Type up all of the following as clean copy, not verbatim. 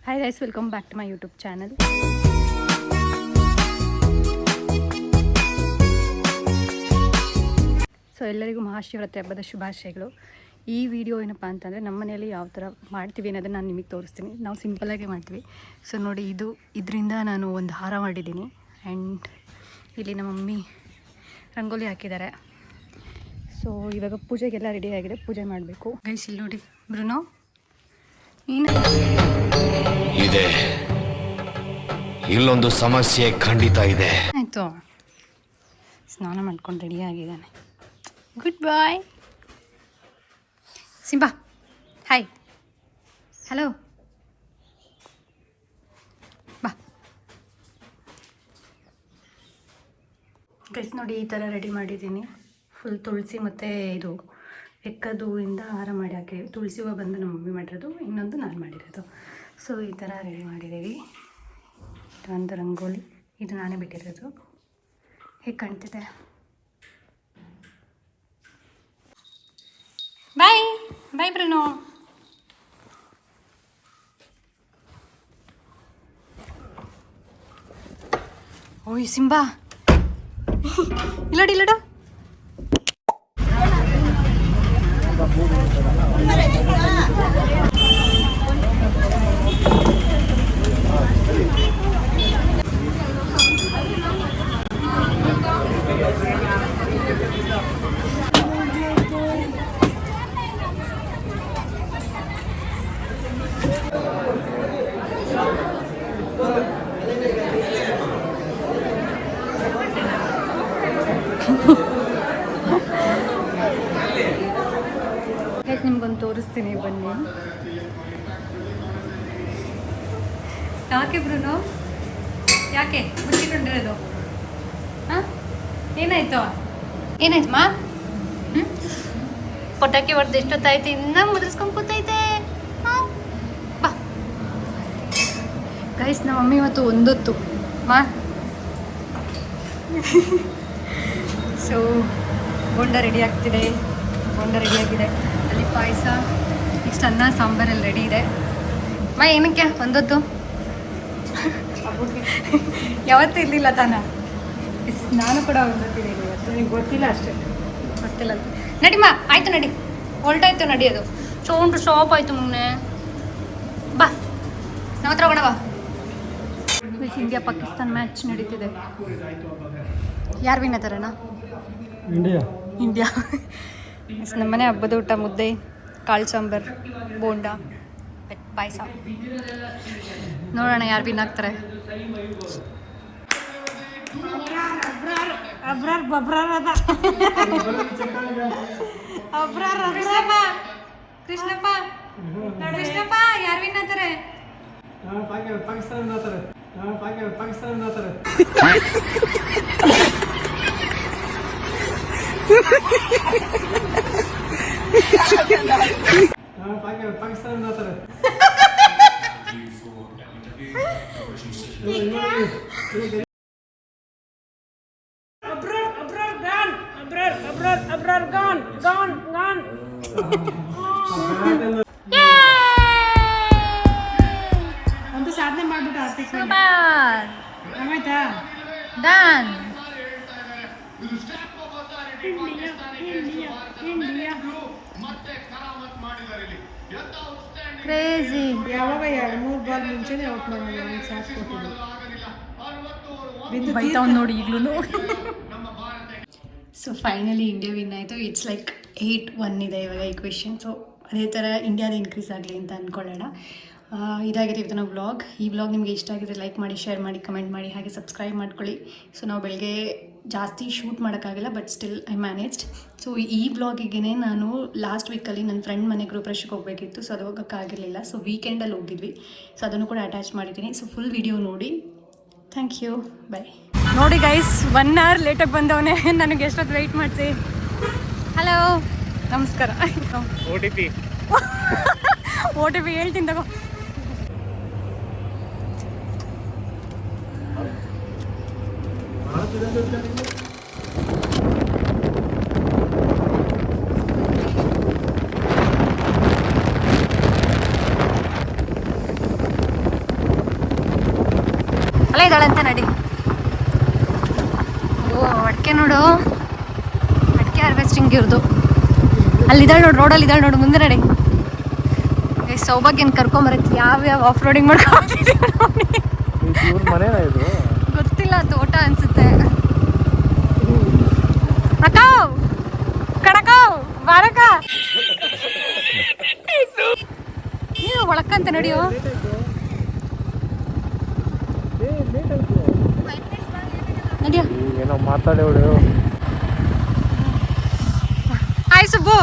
Hi guys, welcome back to my YouTube channel. So ಎಲ್ಲರಿಗೂ ಮಹಾಶಿವರಾತ್ರಿ ಹಬ್ಬದ ಶುಭಾಶಯಗಳು. ಈ ವಿಡಿಯೋ ಏನಪ್ಪ ಅಂತಂದರೆ ನಮ್ಮ ಮನೆಯಲ್ಲಿ ಯಾವ ಥರ ಮಾಡ್ತೀವಿ ಅನ್ನೋದನ್ನು ನಾನು ನಿಮಗೆ ತೋರಿಸ್ತೀನಿ. ನಾವು ಸಿಂಪಲಾಗಿ ಮಾಡ್ತೀವಿ. ಸೊ ನೋಡಿ, ಇದರಿಂದ ನಾನು ಒಂದು ಹಾರ ಮಾಡಿದ್ದೀನಿ. ಆ್ಯಂಡ್ ಇಲ್ಲಿ ನಮ್ಮ ಮಮ್ಮಿ ರಂಗೋಲಿ ಹಾಕಿದ್ದಾರೆ. ಸೊ ಇವಾಗ ಪೂಜೆಗೆಲ್ಲ ರೆಡಿ ಆಗಿದೆ, ಪೂಜೆ ಮಾಡಬೇಕು. ಗೈಸ್ ಇಲ್ಲಿ ನೋಡಿ, ಬ್ರುನೋ ಇದೆ, ಇಲ್ಲೊಂದು ಸಮಸ್ಯೆ ಖಂಡಿತ ಇದೆ. ಆಯಿತು, ಸ್ನಾನ ಮಾಡ್ಕೊಂಡು ರೆಡಿ ಆಗಿದ್ದಾನೆ. ಗುಡ್ ಬಾಯ್ ಸಿಂಬಾ. ಹಾಯ್, ಹಲೋ, ಬಾ. ಗೈಸ್ ನೋಡಿ, ಈ ಥರ ರೆಡಿ ಮಾಡಿದ್ದೀನಿ. ಫುಲ್ ತುಳಸಿ ಮತ್ತು ಇದು ಎಕ್ಕದ ಹೂವಿಂದ ಹಾರ ಮಾಡಿ ಹಾಕಿದ್ದೀವಿ. ತುಳಸಿ ಹೂವು ಬಂದು ನಮ್ಮ ಮಮ್ಮಿ ಮಾಡಿರೋದು, ಇನ್ನೊಂದು ನಾನು ಮಾಡಿರೋದು. ಸೊ ಈ ಥರ ರೆಡಿ ಮಾಡಿದ್ದೀವಿ. ಒಂದು ರಂಗೋಲಿ, ಇದು ನಾನೇ ಬಿಟ್ಟಿರೋದು. ಹೇಗೆ ಕಾಣ್ತಿದೆ? ಬಾಯ್ ಬಾಯ್ ಬ್ರುನೋ. ಓಯ್ ಸಿಂಬಾ, ಇಲ್ಲಡಿ ಇಲ್ಲಡ. ನಿಮ್ಗೊಂದು ತೋರಿಸ್ತೀನಿ, ಬನ್ನಿ. ಯಾಕೆ ಬ್ರುನೋ, ಯಾಕೆ ಮುಚ್ಚಿಕೊಂಡಿರೋದು? ಹಾಂ, ಏನಾಯ್ತು ಏನಾಯ್ತು ಮಾ? ಪಟಾಕಿ ಹೊಡೆದು ಎಷ್ಟೊತ್ತಾಯ್ತು, ಇನ್ನೂ ಮುದ್ರಿಸ್ಕೊಂಡು ಕೂತೈತೆ. ಹಾಂ ಬಾ. ಗೈಸ್ ನಮ್ಮ ಮಮ್ಮಿ ಇವತ್ತು ಒಂದೊತ್ತು ಮಾ. ಸೊ ಬೋಂಡ ರೆಡಿ ಆಗ್ತಿದೆ, ಬೋಂಡ ರೆಡಿಯಾಗಿದೆ. ಅಲ್ಲಿ ಪಾಯಸ, ಇಷ್ಟು ಅನ್ನ ಸಾಂಬಾರಲ್ಲಿ ರೆಡಿ ಇದೆ. ಮಾ ಏನಕ್ಕೆ ಒಂದೊತ್ತು? ಯಾವತ್ತೂ ಇರಲಿಲ್ಲ ತಾನ. ನಾನು ಕೂಡ ಒಂದೊತ್ತಿದ್ದೀನಿ ಇವತ್ತು. ನಿಮ್ಗೆ ಗೊತ್ತಿಲ್ಲ ಅಷ್ಟೇ, ಗೊತ್ತಿಲ್ಲ. ನಡಿಮ್ಮ, ಆಯಿತು ನಡಿ, ಹೊಲ್ಟಾಯ್ತು ನಡಿ. ಅದು ಸೌಂಡು ಶಾಪ್ ಆಯಿತು ಮೊನ್ನೆ. ಬಾ ನಾವು ಹತ್ರ ಹೋಗೋಣ ಬಾ. ಇಂಡಿಯಾ ಪಾಕಿಸ್ತಾನ್ ಮ್ಯಾಚ್ ನಡೀತಿದೆ. ಯಾರು ವಿನ್ ಆತಾರಣ್ಣ? ಇಂಡಿಯಾ. ನಮ್ಮನೆ ಹಬ್ಬದ ಊಟ ಮುದ್ದೆ, ಕಾಳು ಸಾಂಬಾರು, ಬೋಂಡ, ಪಾಯಸ. ನೋಡೋಣ ಯಾರು ವಿನ್ ಆಗ್ತಾರೆ. ಕೃಷ್ಣಪ್ಪ ಕೃಷ್ಣಪ್ಪ ಯಾರು ವಿನ್ ಆಗ್ತಾರೆ? ಒಂದು ಸಾಧನೆ ಮಾಡ್ಬಿಟ್ಟು ಆಯ್ತಾ? ಡನ್. ಕ್ರೇಜಿ. ಯಾವಾಗ 2-3 ಬಾಲ್ ಮುಂಚೆನೇ ಔಟ್ ಮಾಡೋದು, ಸಾಕು ಬೈತಾವ್ ನೋಡಿ ಈಗಲೂ. ಸೊ ಫೈನಲಿ ಇಂಡಿಯಾ ವಿನ್ ಆಯಿತು. ಇಟ್ಸ್ ಲೈಕ್ 8-1 ಇದೆ ಇವಾಗ ಈ ಕ್ವೆಶ್ಚನ್. ಸೊ ಅದೇ ಥರ ಇಂಡಿಯಾದ ಇನ್ಕ್ರೀಸ್ ಆಗಲಿ ಅಂತ ಅಂದ್ಕೊಳ್ಳೋಣ. ಇದಾಗಿದೆ ಇವತ್ತು ನಾವು ವ್ಲಾಗ್. ಈ ವ್ಲಾಗ್ ನಿಮಗೆ ಇಷ್ಟ ಆಗಿದ್ರೆ ಲೈಕ್ ಮಾಡಿ, ಶೇರ್ ಮಾಡಿ, ಕಮೆಂಟ್ ಮಾಡಿ, ಹಾಗೆ ಸಬ್ಸ್ಕ್ರೈಬ್ ಮಾಡ್ಕೊಳ್ಳಿ. ಸೊ ನಾವು ಬೆಳಗ್ಗೆ ಜಾಸ್ತಿ ಶೂಟ್ ಮಾಡೋಕ್ಕಾಗಿಲ್ಲ, but still I managed. So ಈ ವ್ಲಾಗಿಗೆ ನಾನು ಲಾಸ್ಟ್ ವೀಕಲ್ಲಿ ನನ್ನ ಫ್ರೆಂಡ್ ಮನೆ ಗೃಹಪ್ರವೇಶಕ್ಕೆ ಹೋಗಬೇಕಿತ್ತು. ಸೊ ಅದು ಹೋಗೋಕ್ಕಾಗಿರಲಿಲ್ಲ. ಸೊ ವೀಕೆಂಡಲ್ಲಿ ಹೋಗಿದ್ವಿ. ಸೊ ಅದನ್ನು ಕೂಡ ಅಟ್ಯಾಚ್ ಮಾಡಿದ್ದೀನಿ. ಸೊ ಫುಲ್ ವಿಡಿಯೋ ನೋಡಿ. ಥ್ಯಾಂಕ್ ಯು, ಬಾಯ್. ನೋಡಿ ಗೈಸ್, 1 hour ಲೇಟಾಗಿ ಬಂದವನೇ. ನನಗೆ ಎಷ್ಟೊತ್ತು ವೆಯ್ಟ್ ಮಾಡಿಸಿ. ಹಲೋ, ನಮಸ್ಕಾರ. ಓ ಟಿ ಪಿ ಹೇಳ್ತೀನಿ ತಗೋ. ಅಲ್ಲೇ ಇದ್ದಾಳಂತೆ ನಡಿ. ಓ ಅಡಿಕೆ ನೋಡು, ಅಡಿಕೆ ಹಾರ್ವೆಸ್ಟಿಂಗ್ ಇವ್ರದ್ದು. ಅಲ್ಲಿದ್ದಾಳೆ ನೋಡು, ರೋಡಲ್ಲಿ ಇದ್ದಾಳೆ ನೋಡು, ಮುಂದೆ ನಡಿ. ಸೌಭಾಗ್ಯನ ಕರ್ಕೊಂಬರಕ್ಕೆ ಯಾವ್ಯಾವ ಆಫ್ ರೋಡಿಂಗ್ ಮಾಡ್ಕೊಂಡಿದ್ದೀವಿ ನೋಡಿ. ಗೊತ್ತಿಲ್ಲ, ತೋಟ ಅನ್ಸುತ್ತೆ. ಅಕ್ಕ ಕಡಕ ಬಾರಕ ನೀನು ಒಳಕ್ಕಂತ ನಡಿಯೋ. ನಡಿಯೋ ಏನೋ ಮಾತಾಡಿ ಆಯ್ ಸುಬ್ಬು,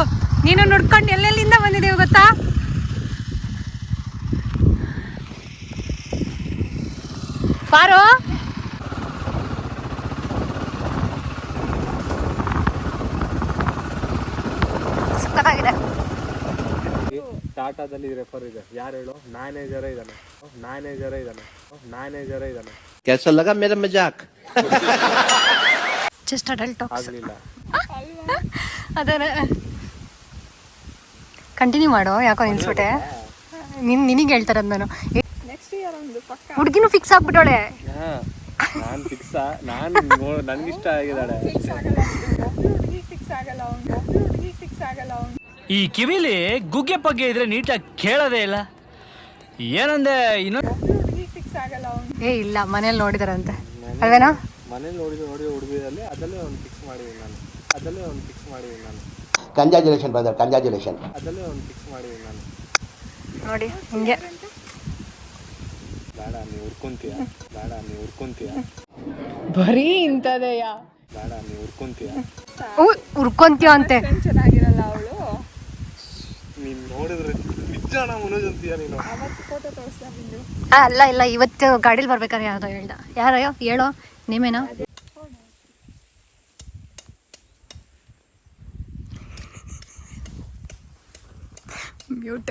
ನೀನು ನೋಡ್ಕೊಂಡು ಎಲ್ಲೆಲ್ಲಿಂದ ಬಂದಿದ್ದೇವೆ ಗೊತ್ತಾ? ಬಾರೋ. ಸುಖವಾಗಿದೆ. ಟಾಟಾದಲ್ಲಿ ರೆಫರ್ ಇದೆ. ಯಾರು ಹೇಳು? ಮ್ಯಾನೇಜರೇ ಇದ್ದಾನೆ. कैसा लगा मेरा मजाक? Just adult talks. ಆಗ್ಲಿಲ್ಲ. ಅದೇ ಕಂಟಿನ್ಯೂ ಮಾಡೋ. ಯಾಕೋ ನಿನ್ಸ್ಬಿಟ್ಟೆ. ನಿನಗೆ ಹೇಳ್ತಾರದ್ ನಾನು. ಹುಡುಗಿನೂ ಫಿಕ್ಸ್ ಆಗ್ಬಿಟ್ಟೋಳೆ. ನಾನು ಫಿಕ್ಸ್. ನನ್ಗಿಷ್ಟ ಆಗಿದ್ದಾಳೆ. ಈ ಕಿವಿಲಿ ಗುಗ್ಗೆ ಪಗ್ಗೆ ಇದ್ರೆ ನೀಟಾಗಿ ಕೇಳೋದೇ ಇಲ್ಲ. ಏನಂದೆ ಇನ್ನು ಏ ಇಲ್ಲ, ಮನೇಲಿ ನೋಡಿದಾರಂತೆ ಅಲ್ವೇನೋ. ಮನೇಲಿ ನೋಡಿದ ಹುಡುಗಿರಲ್ಲಿ ಅದಲ್ಲೇ ಒಂದು ಫಿಕ್ಸ್ ಮಾಡಿದ್ದೀನಿ ನಾನು. Congratulation brother, congratulation. ಅದಲ್ಲೇ ಒಂದು ಫಿಕ್ಸ್ ಮಾಡಿದ್ದೀನಿ ನಾನು. ನೋಡಿ ಹಿಂಗೆ ಬೇಡ ನೀವು ಹುಡ್ಕೊಂತೀಯ. ಬರೀ ಇಂಥದೆಯ. ಬೇಡ ನೀವು ಹುಡ್ಕೊಂತೀಯ. ಉರ್ಕೊಂತೀಯ ಅಂತೆ. ಚೆನ್ನಾಗಿರಲ್ಲ ಅವಳು. ನೀನು ನೋಡಿದ್ರೆ ನಿಜಾನ ಮನೋಜ್ ಅಂತೀಯ ನೀನು. ಫೋಟೋ ತೋರಿಸ್ತಾ ನಿಂದು. ಅಲ್ಲ ಇಲ್ಲ, ಇವತ್ತು ಗಾಡೀಲಿ ಬರ್ಬೇಕಾದ್ರೆ ಯಾವ್ದೋ ಹೇಳ್ದ. ಯಾರಯ್ಯೋ ಹೇಳೋ ನೇಮೇನೋ. ಮ್ಯೂಟ್.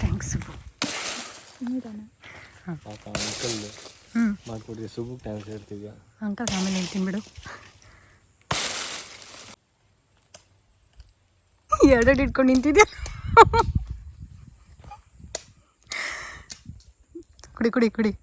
ಥ್ಯಾಂಕ್ಸ್. ಪಾಪ ಅಂಕಲ್ ಮಾಡ್ಕೊಡಿ. ಸುಬ್ಬುಗೆ ಥ್ಯಾಂಕ್ಸ್ ಹೇಳ್ತಿದ್ಯಾ? ಅಂಕಲ್ ಆಮೇಲೆ ಹೇಳ್ತೀನಿ ಬಿಡು. ಎರಡೆರಡು ಇಟ್ಕೊಂಡು ನಿಂತಿದ್ಯಾ. ಕುಡಿ ಕುಡಿ ಕುಡಿ.